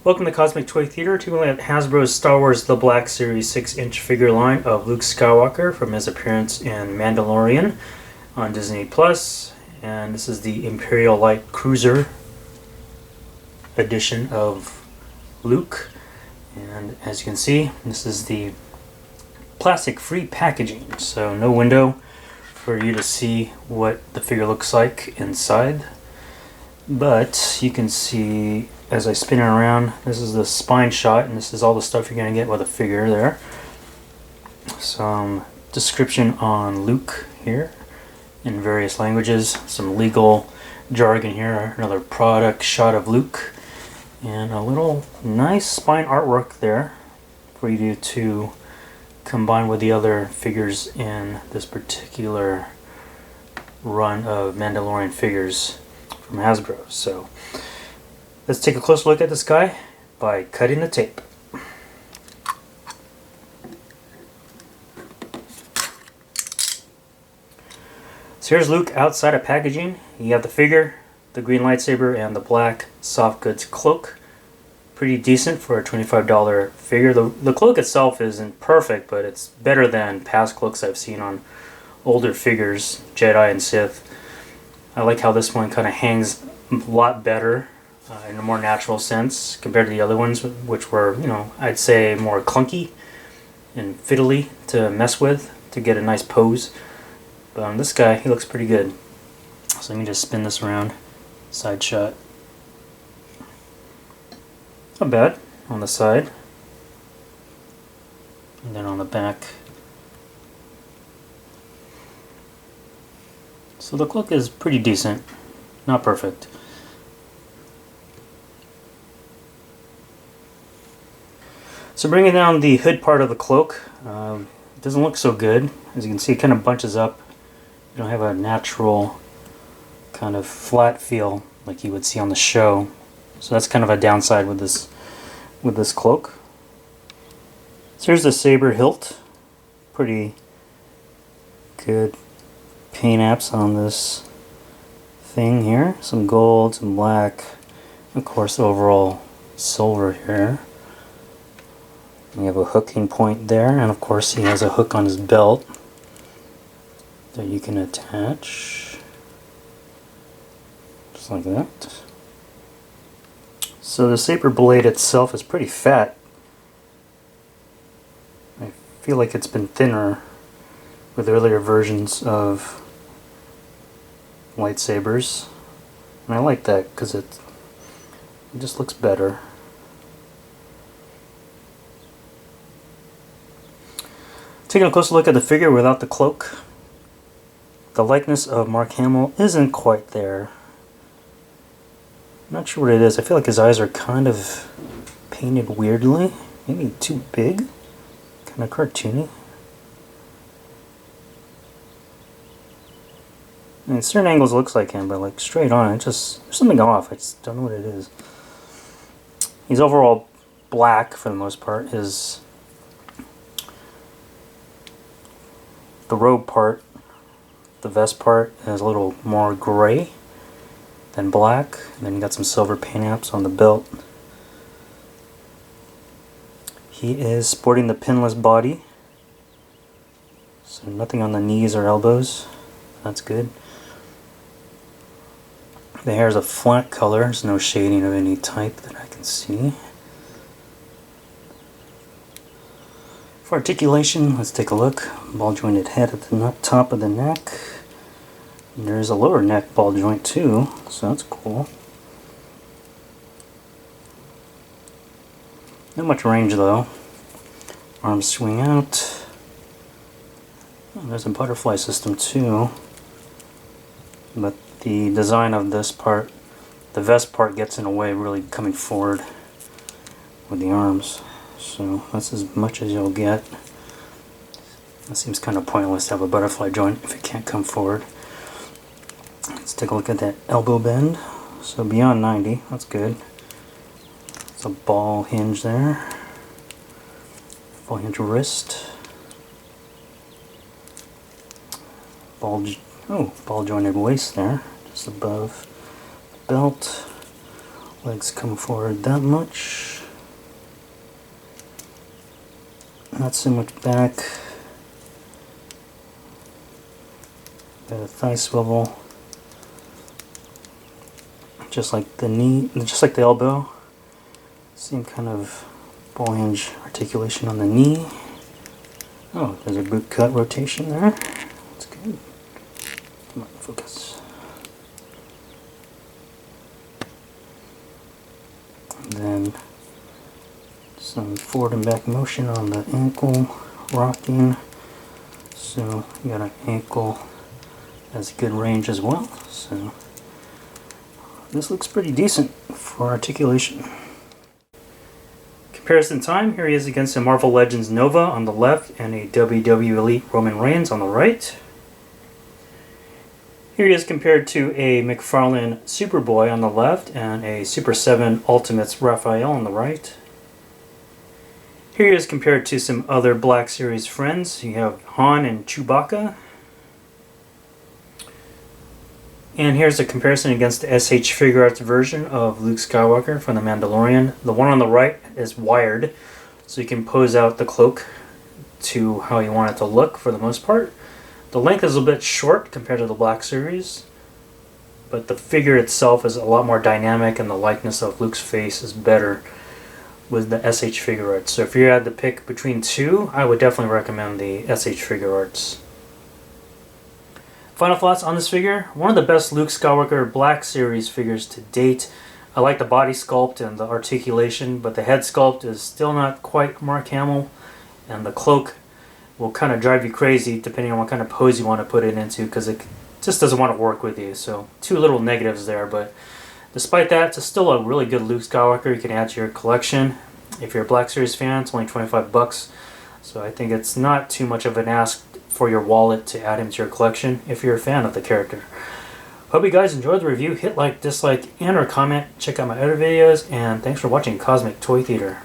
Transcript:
Welcome to Cosmic Toy Theater. Today at Hasbro's Star Wars The Black Series 6-inch figure line of Luke Skywalker from his appearance in Mandalorian on Disney Plus. And this is the Imperial Light Cruiser edition of Luke. And as you can see, this is the plastic-free packaging, so no window for you to see what the figure looks like inside. But you can see as I spin it around, this is the spine shot, and this is all the stuff you're going to get with a figure there. Some description on Luke here in various languages, some legal jargon here, another product shot of Luke, and a little nice spine artwork there for you to combine with the other figures in this particular run of Mandalorian figures from Hasbro. So let's take a close look at this guy by cutting the tape. So here's Luke outside of packaging. You have the figure, the green lightsaber, and the black soft goods cloak. Pretty decent for a $25 figure. The cloak itself isn't perfect, but it's better than past cloaks I've seen on older figures, Jedi and Sith. I like how this one kind of hangs a lot better in a more natural sense compared to the other ones, which were, I'd say more clunky and fiddly to mess with to get a nice pose. But on this guy, he looks pretty good. So let me just spin this around, side shot. Not bad on the side, and then on the back. So the cloak is pretty decent, not perfect. So bringing down the hood part of the cloak, it doesn't look so good. As you can see, it kind of bunches up. You don't have a natural kind of flat feel like you would see on the show. So that's kind of a downside with this cloak. So here's the saber hilt. Pretty good paint apps on this thing here. Some gold, some black, of course overall silver here. We have a hooking point there, and of course he has a hook on his belt that you can attach just like that. So the saber blade itself is pretty fat. I feel like it's been thinner with earlier versions of lightsabers, and I like that because it just looks better. Taking a closer look at the figure without the cloak, the likeness of Mark Hamill isn't quite there. I'm not sure what it is. I feel like his eyes are kind of painted weirdly, maybe too big, kind of cartoony. I mean, certain angles it looks like him, but like straight on, there's something off. I just don't know what it is. He's overall black for the most part. The robe part, the vest part, is a little more gray than black. And then you got some silver paint apps on the belt. He is sporting the pinless body, so nothing on the knees or elbows. That's good. The hair is a flat color. There's no shading of any type that I can see. For articulation, let's take a look. Ball jointed head at the top of the neck. And there's a lower neck ball joint too, so that's cool. Not much range though. Arms swing out. Oh, there's a butterfly system too. But the design of this part, the vest part, gets in a way, really coming forward with the arms. So that's as much as you'll get. That seems kind of pointless to have a butterfly joint if it can't come forward. Let's take a look at that elbow bend. So beyond 90, that's good. It's a ball hinge there. Ball hinge wrist. Ball jointed waist there, just above the belt. Legs come forward that much. Not so much back. Got a thigh swivel. Just like the knee, just like the elbow. Same kind of ball hinge articulation on the knee. Oh, there's a boot cut rotation there. That's good. Come on, focus. And then some forward and back motion on the ankle rocking. So you got an ankle has good range as well. So this looks pretty decent for articulation. Comparison time, here he is against a Marvel Legends Nova on the left and a WWE Elite Roman Reigns on the right. Here he is compared to a McFarlane Superboy on the left and a Super 7 Ultimates Raphael on the right. Here he is compared to some other Black Series friends. You have Han and Chewbacca. And here's a comparison against the SH Figure Arts version of Luke Skywalker from the Mandalorian. The one on the right is wired, so you can pose out the cloak to how you want it to look for the most part. The length is a bit short compared to the Black Series, but the figure itself is a lot more dynamic and the likeness of Luke's face is better with the SH Figure Arts. So if you had to pick between two, I would definitely recommend the SH Figure Arts. Final thoughts on this figure. One of the best Luke Skywalker Black Series figures to date. I like the body sculpt and the articulation, but the head sculpt is still not quite Mark Hamill, and the cloak will kind of drive you crazy depending on what kind of pose you want to put it into, because it just doesn't want to work with you. So two little negatives there, but despite that, it's still a really good Luke Skywalker you can add to your collection. If you're a Black Series fan, it's only 25 bucks, so I think it's not too much of an ask for your wallet to add him to your collection if you're a fan of the character. Hope you guys enjoyed the review. Hit like, dislike, and or comment. Check out my other videos, and thanks for watching Cosmic Toy Theater.